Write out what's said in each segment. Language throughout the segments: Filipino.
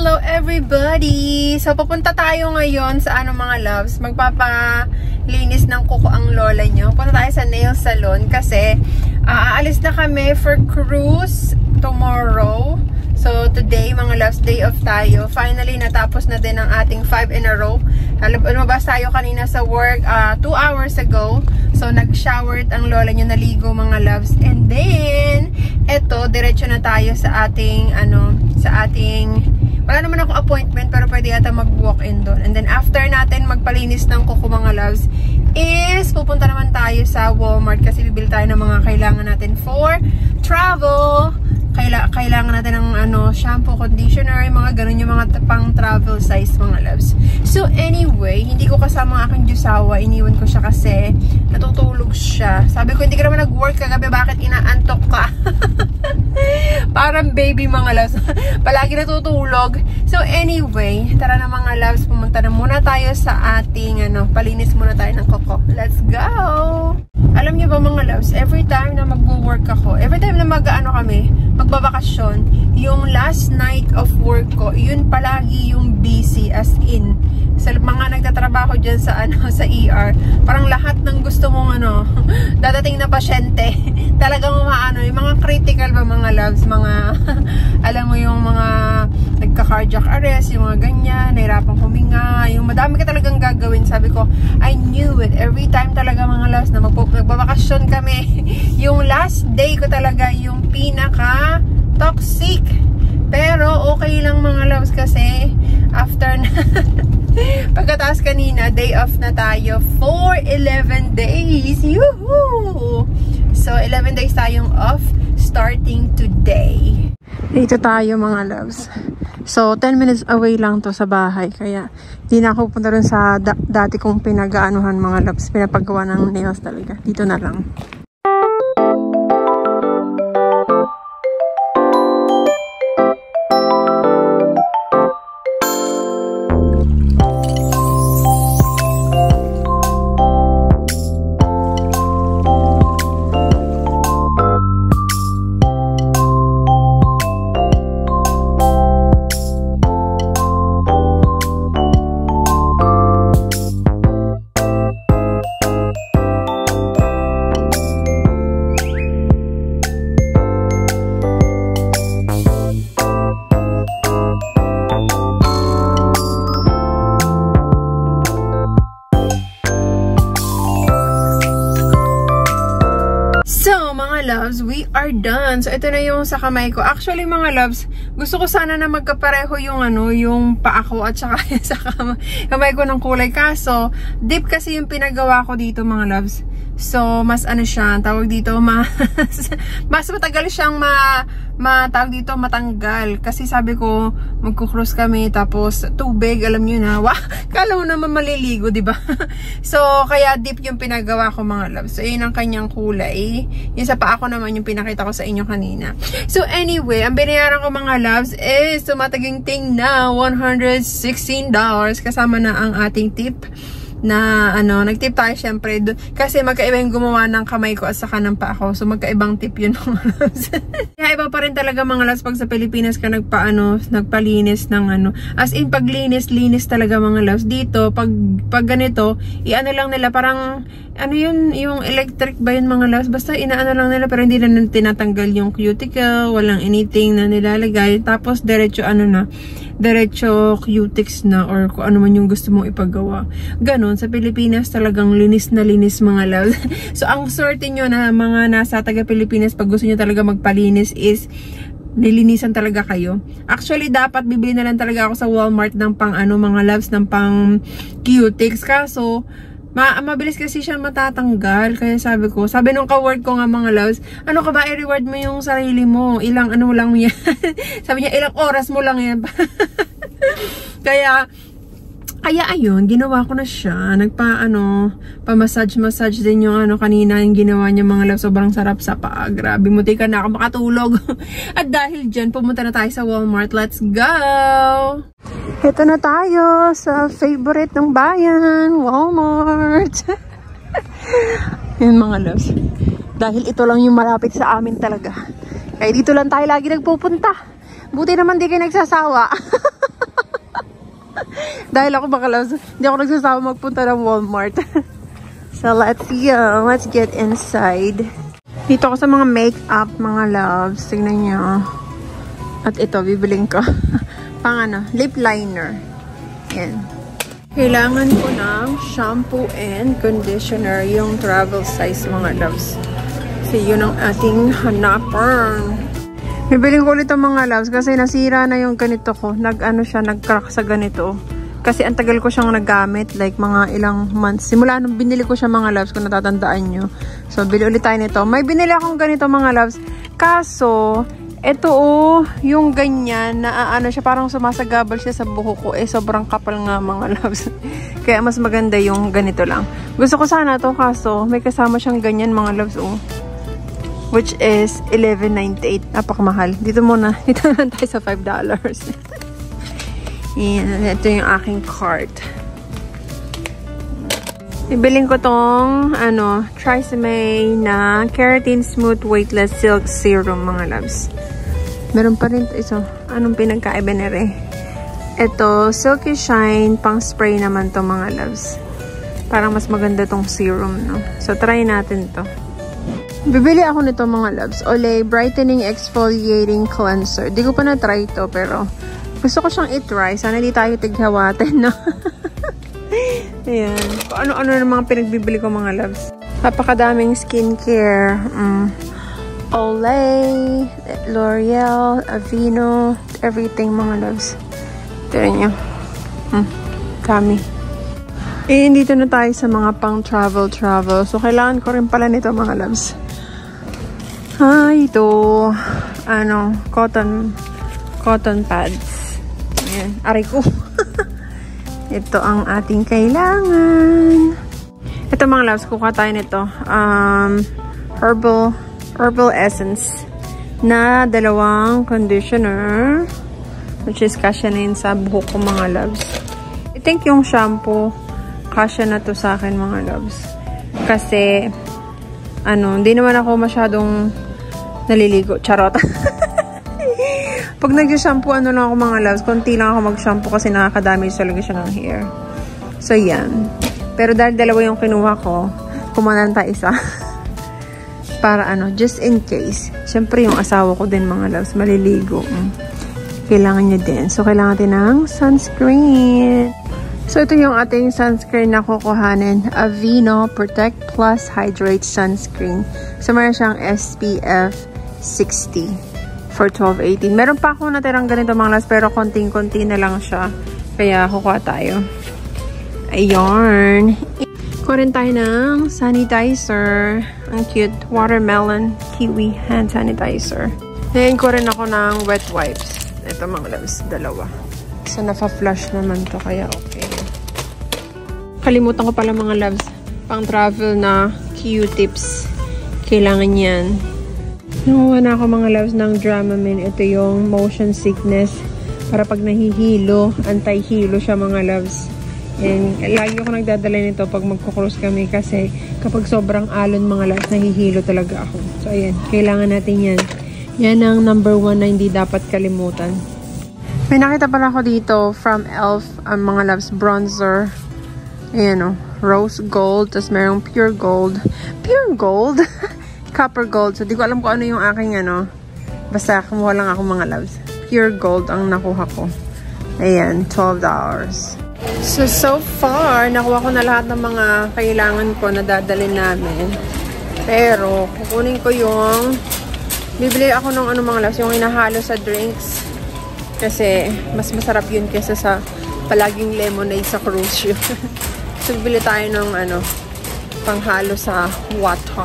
Hello everybody! So papunta tayo ngayon sa mga loves, magpapalinis ng kuko ang lola nyo. Punta tayo sa nail salon kasi aalis na kami for cruise tomorrow. So today mga loves, day off tayo. Finally natapos na din ang ating 5 in a row. Lumabas tayo kanina sa work 2 hours ago. So nag-showered ang lola nyo, naligo mga loves. And then eto, diretso na tayo sa ating wala naman ako appointment pero pwede yata mag-walk-in doon. And then after natin magpalinis ng kuko mga loves is pupunta naman tayo sa Walmart kasi bibili tayo ng mga kailangan natin for travel. Kailangan natin ng shampoo, conditioner, mga ganun, yung mga pang travel size mga loves. So anyway, hindi ko kasama ang aking jusawa, iniwan ko siya kasi natutulog siya. Sabi ko, hindi ka naman nag-work kagabi, bakit inaantok ka? Parang baby mga loves. Palagi natutulog. So anyway, tara na mga loves, pumunta na muna tayo sa ating palinis muna tayo ng kuko. Let's go! Alam niyo ba mga loves, every time na mag-work ako, every time na magbabakasyon, yung last night of work ko, yun palagi yung busy as in. Sa mga nagtatrabaho dyan sa sa ER, parang lahat ng gusto mong dadating na pasyente. Talagang yung mga critical ba mga loves, mga alam mo yung mga nagka-cardiac arrest, yung mga ganyan, nahirapang huminga, yung madami ka talagang gagawin. Sabi ko, I knew it. Every time talaga mga loves na magbabakasyon kami, yung last day ko talaga yung pinaka toxic. Pero okay lang mga loves kasi after na pagkatapos kanina, day off na tayo for 11 days. Yuhuu! So 11 days tayong off starting today. Dito tayo mga loves. So 10 minutes away lang to sa bahay. Kaya di na ako punta rin sa dati kong pinag-aanuhan mga loves. Pinapagawa ng nails talaga. Dito na lang. Loves, we are done. So ito na yung sa kamay ko. Actually mga loves, gusto ko sana na magkapareho yung yung paa ko at saka sa kamay ko ng kulay. Kaso deep kasi yung pinagawa ko dito mga loves. So mas siya, tawag dito mas matagal siyang tawag dito matanggal kasi sabi ko magko-cruise kami tapos tubig, alam niyo na. Kala mo naman maliligo, di ba? So kaya deep yung pinagawa ko mga loves. So yun ang kanyang kulay. Yung sa paa ko naman yung pinakita ko sa inyo kanina. So anyway, ang binayaran ko mga loves is tumataginting na $116 kasama na ang ating tip. Na nagtip tayo syempre kasi magkaiba yung gumawa ng kamay ko at saka ng paa ko. So magkaibang tip yun mga loves. Kaya iba pa rin talaga mga loves pag sa Pilipinas ka nagpalinis ng as in paglinis talaga mga loves. Dito pag ganito lang nila parang yung electric ba yun mga loves, basta inaano lang nila pero hindi na tinatanggal yung cuticle, walang anything na nilalagay, tapos diretso diretso cutics na or kung ano man yung gusto mong ipagawa. Ganon, sa Pilipinas talagang linis na linis mga loves. So ang swerte nyo na mga nasa taga Pilipinas pag gusto nyo talaga magpalinis is nilinisan talaga kayo. Actually dapat bibili na lang talaga ako sa Walmart ng pang mga loves ng pang cutics, kaso mabilis kasi siya matatanggal. Kaya sabi nung ka-work ko nga mga loves, ano ka ba, i-reward mo yung sarili mo. Ilang lang yan. Sabi niya, ilang oras mo lang yan. Kaya ayun, ginawa ko na siya. Pa-massage din yung kanina yung ginawa niya mga loves. Sobrang sarap sa paa. Grabe, muti ka na ako makatulog. At dahil dyan, pumunta na tayo sa Walmart. Let's go! Ito na tayo sa favorite ng bayan, Walmart. Yun mga loves. Dahil ito lang yung malapit sa amin talaga. Kaya dito lang tayo lagi nagpupunta. Buti naman di kayo nagsasawa. Dahil ako baka hindi ako nagsasama magpunta ng Walmart. So let's get inside. Dito ako sa mga makeup, mga loves. Tignan nyo. At ito, bibiling ko. Pang lip liner. Yan. Kailangan ko ng shampoo and conditioner, yung travel size, mga loves. So yun ang ating hanapan. Bibiling ko ulit ang mga loves kasi nasira na yung ganito ko. Nag-crack sa ganito. Kasi ang tagal ko siyang nagamit, like mga ilang months. Simula nung binili ko siya, mga loves, kung natatandaan nyo. So, bili ulit tayo nito. May binili akong ganito, mga loves. Kaso, ito yung ganyan, na siya, parang sumasagabal siya sa buhok ko. Sobrang kapal nga, mga loves. Kaya mas maganda yung ganito lang. Gusto ko sana to, kaso may kasama siyang ganyan, mga loves, which is $11.98. Napakamahal. Dito muna. Dito naman tayo sa $5. Yan. Ito yung aking cart. Ibiling ko tong, Tresemme na Keratin Smooth Weightless Silk Serum, mga loves. Meron pa rin ito. Anong pinagkaiba na rin? Ito, Silky Shine, pang spray naman to, mga loves. Parang mas maganda tong serum, no? So, try natin to. Bibili ako nito, mga loves. Olay Brightening Exfoliating Cleanser. Di ko pa na-try ito, pero gusto ko siyang i-try. Sana di tayo tighawatin, no? Ayan. Ano-ano na mga pinagbibili ko, mga loves. Napakadaming skincare. Olay, L'Oreal, Aveeno, everything, mga loves. Tignan nyo. Dami. Dito na tayo sa mga pang travel. So, kailangan ko rin pala nito, mga loves. Ito, cotton pads. Ayan, aray ko. Ito ang ating kailangan. Ito, mga loves, kukuha tayo nito. Herbal Essence na 2 conditioner, which is kasya na yun sa buhok ko, mga loves. I think yung shampoo, kasya na to sa akin, mga loves. Kasi, hindi naman ako masyadong naliligo. Charot. Pag nag-shampoo, lang ako, mga loves. Konti lang ako mag-shampoo kasi nakaka-damage talaga siya ng hair. So, yan. Pero dahil 2 yung kinuha ko, kumanan tayo isa. Para just in case. Siyempre, yung asawa ko din, mga loves, maliligo. Kailangan niya din. So, kailangan din ng sunscreen. So, ito yung ating sunscreen na kukuhanin. Aveeno Protect Plus Hydrate Sunscreen. So, meron siyang SPF 60 for 12-18. Meron pa ako natirang ganito, mga loves, pero konting-konti na lang siya. Kaya, kukuha tayo. Ayun. Kuha rin tayo ng sanitizer. Ang cute. Watermelon Kiwi Hand Sanitizer. Ngayon ko rin ako ng wet wipes. Ito, mga loves, 2. So, nafa-flush naman to, kaya okay. Kalimutan ko pala, mga loves, pang travel na Q-tips. Kailangan yan. Nakuha na ako, mga loves, ng Dramamine. Ito yung motion sickness. Para pag nahihilo, anti-hilo siya, mga loves. And lagi ako nagdadala nito pag magkukruise kami kasi kapag sobrang alon, mga loves, nahihilo talaga ako. So, ayan. Kailangan natin yan. Yan ang number 1 na hindi dapat kalimutan. May nakita pala ako dito from e.l.f. Mga loves, bronzer. Ayan, rose gold. Tapos merong pure gold. Pure gold? Copper gold. So, di ko alam kung ano yung aking Basta kumuha lang ako, mga loves. Pure gold ang nakuha ko. Ayan, $12. So far, nakuha ko na lahat ng mga kailangan ko na dadalhin namin. Pero, kukunin ko yung bibili ako ng mga loves, yung inahalo sa drinks. Kasi, mas masarap yun kesa sa palaging lemonade sa cruise ship. So, bibili tayo ng panghalo sa water.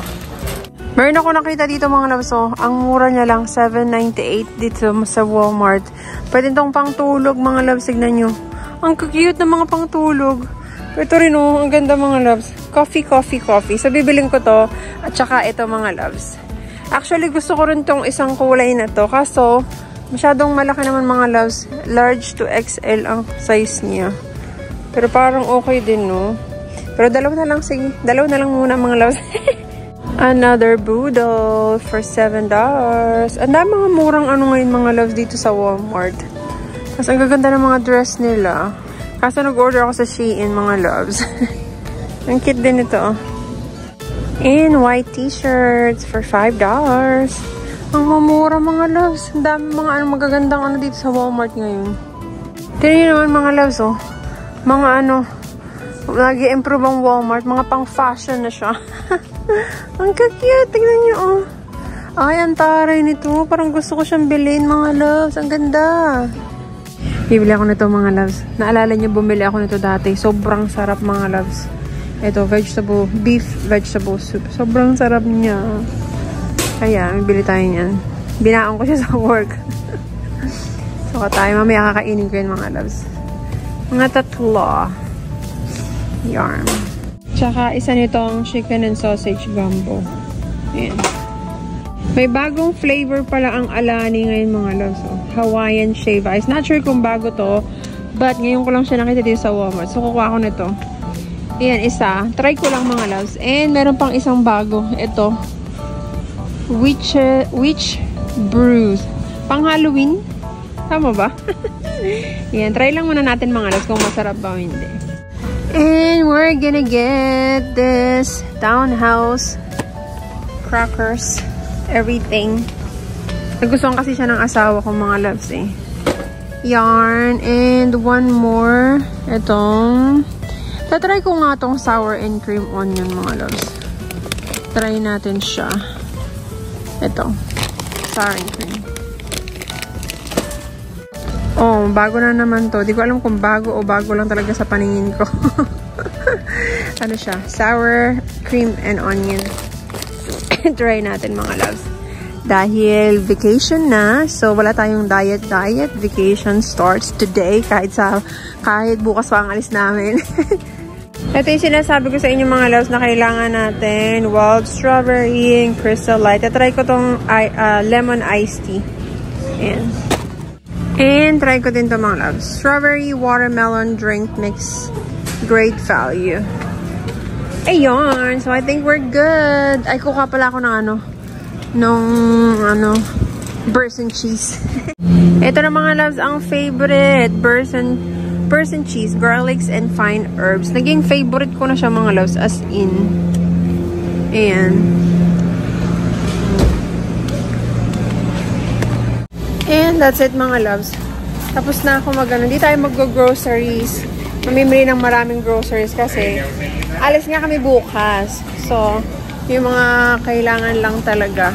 Meron ako nakita dito, mga loves. Ang mura niya lang, $7.98 dito sa Walmart. Pwede itong pangtulog, mga loves. Signan nyo. Ang cute na mga pangtulog. Ito rin, ang ganda, mga loves. Coffee. So, bibiling ko to. At saka ito, mga loves. Actually, gusto ko rin tong isang kulay na to. Kaso, masyadong malaki naman, mga loves. Large to XL ang size niya. Pero parang okay din, no? Pero dalawa na lang, sige. Dalawa na lang muna, mga loves. Another Boodle for $7. Ang dami mga murang ngayon, mga loves, dito sa Walmart. Kasi ang gaganda ng mga dress nila. Kaso nag-order ako sa Shein, mga loves. Ang cute din ito, oh. And white t-shirts for $5. Ang mamura, mga loves. Ang dami mga magagandang dito sa Walmart ngayon. Tingnan naman, mga loves, oh. Mga nag-i-improve ang Walmart. Mga pang-fashion na siya. Ang cute. Tingnan nyo, oh. Ay, ang taray nito. Parang gusto ko siyang bilhin, mga loves. Ang ganda. Bibili ako nito, mga loves. Naalala niyo, bumili ako nito dati. Sobrang sarap, mga loves. Ito, beef vegetable soup. Sobrang sarap niya. Kaya, bibili tayo niyan. Binaon ko siya sa work. So, tayo. Mamaya kakainin ko yun, mga loves. Mga tatlo. Yarn. Tsaka, isa nitong chicken and sausage gumbo. Ayan. May bagong flavor pala ang Alani ngayon, mga loves. So, Hawaiian shave ice. Not sure kung bago to, but ngayon ko lang siya nakita dito sa Walmart. So, kukuha ko nito. Ayan, isa. Try ko lang, mga loves. And meron pang isang bago. Ito. Witch Brews. Pang Halloween. Tama ba? Ayan, try lang muna natin, mga loves, kung masarap ba o hindi. And we're gonna get this Townhouse crackers. Everything. Nagustuhan kasi siya ng asawa ko, mga loves, eh. Yarn. And one more. Itong tatry ko nga itong sour and cream onion, mga loves. Try natin siya. Ito. Sour and cream. Oh, bago na naman to. Di ko alam kung bago o bago lang talaga sa paningin ko. Ano siya? Sour cream and onion. Try natin, mga loves. Dahil vacation na, so wala tayong diet. Vacation starts today. Kahit bukas pa ang alis namin. Ito yung sinasabi ko sa inyo, mga loves, na kailangan natin wild strawberry and crystal light. Try ko tong lemon iced tea. Ayan. And try ko din to, mga loves. Strawberry watermelon drink mix. Great value. Ayun. So, I think we're good. Ay, kuha pala ako ng burst and cheese. Ito na, mga loves, ang favorite. Burst and cheese. Garlics and fine herbs. Naging favorite ko na siya, mga loves. As in. Ayan. And that's it, mga loves. Tapos na ako Hindi tayo mag-groceries. Mamimili ng maraming groceries kasi alis nga kami bukas. So, yung mga kailangan lang talaga.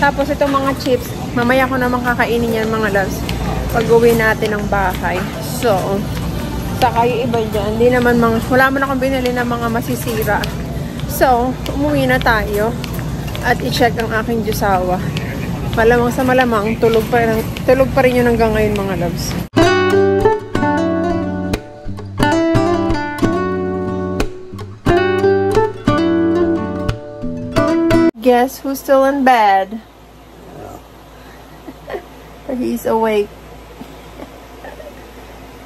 Tapos itong mga chips, mamaya ko naman kakainin yan, mga loves, pag-uwi natin ng bahay. So, saka yung iba dyan, wala man akong binili ng mga masisira. So, umuwi na tayo at i-check ang aking jusawa. Malamang sa malamang, tulog pa rin yun hanggang ngayon, mga loves. Guess who's still in bed? He's awake.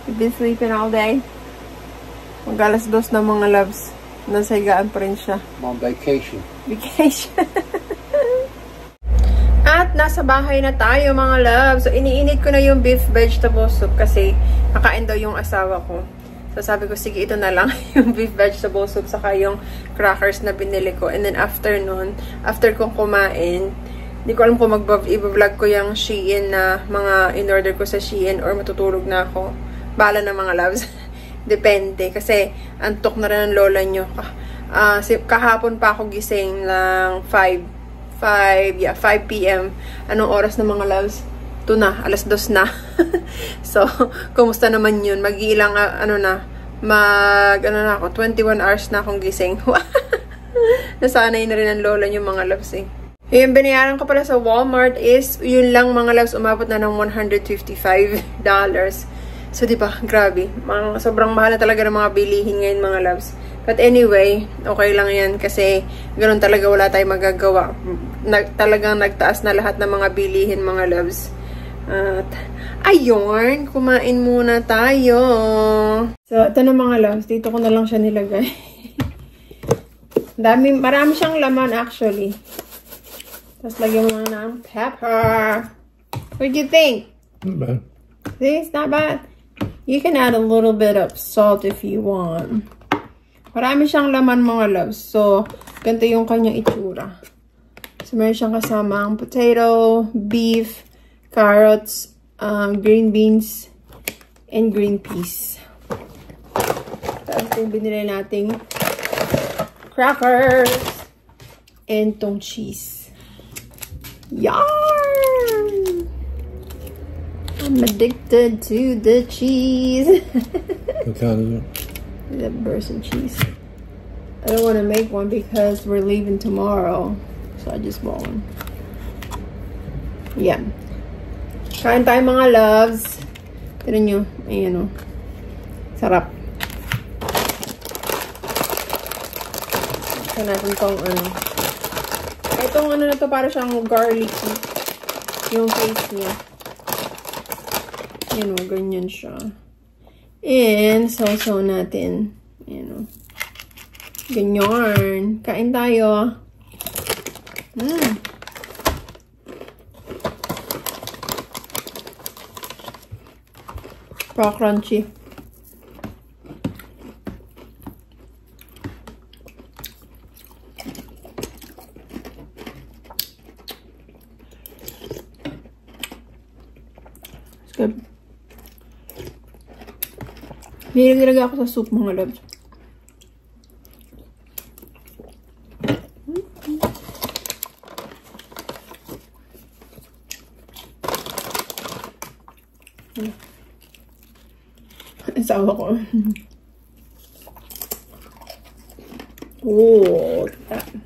He's been sleeping all day. Mag-alas 2 na, mga loves. Nasa higaan pa rin siya. On vacation. At nasa bahay na tayo, mga loves. So, iniinit ko na yung beef vegetable soup kasi kakain daw yung asawa ko. So, sabi ko, sige, ito na lang yung beef vegetable soup saka yung crackers na binili ko. And then, after kong kumain, di ko alam kung i-vlog ko yung Shein na mga in-order ko sa Shein or matutulog na ako. Bahala na, mga loves. Depende. Kasi, antok na rin ang lola nyo. Kahapon pa ako gising lang 5 p.m. Anong oras na, mga loves? Ito na, alas 2 na. So, kumusta naman yun? Mag-iilang, ako, 21 hours na akong gising. Nasanay na rin ang lola nyo, mga loves, eh. Yung binayaran ko pala sa Walmart is, yun lang, mga loves, umabot na ng $155. So, diba, grabe. Sobrang mahal na talaga ng mga bilihin ngayon, mga loves. But anyway, okay lang yan kasi ganun talaga, wala tayong magagawa. Talagang nagtaas na lahat ng mga bilihin, mga loves. At, ayun, kumain muna tayo. So, ito na, mga loves. Dito ko na lang siya nilagay. Marami siyang laman, actually. Tapos, lagyan mo lang ng pepper. What do you think? Not bad. See, it's not bad. You can add a little bit of salt if you want. Marami siyang laman mga loves. So, ganito yung kanyang itsura. So, meron siyang kasamang potato, beef, carrots, green beans, and green peas. Tapos yung binili nating crackers and tong cheese. Yarn! I'm addicted to the cheese. What kind is it? The Burson cheese. I don't want to make one because we're leaving tomorrow. So I just bought one. Yeah. Kain tayo mga loves. Tignan nyo. Ayan o. Sarap. Ito natin tong ano. Itong ano na to para siyang garlicky. Yung face niya. Ayan o. Ganyan siya. And sausaw natin. Ayan o. Ganyan. Kain tayo. Pa-crunchy. It's good. Nilaga ako sa soup mga loves. Isawa ko. Oh, look at that.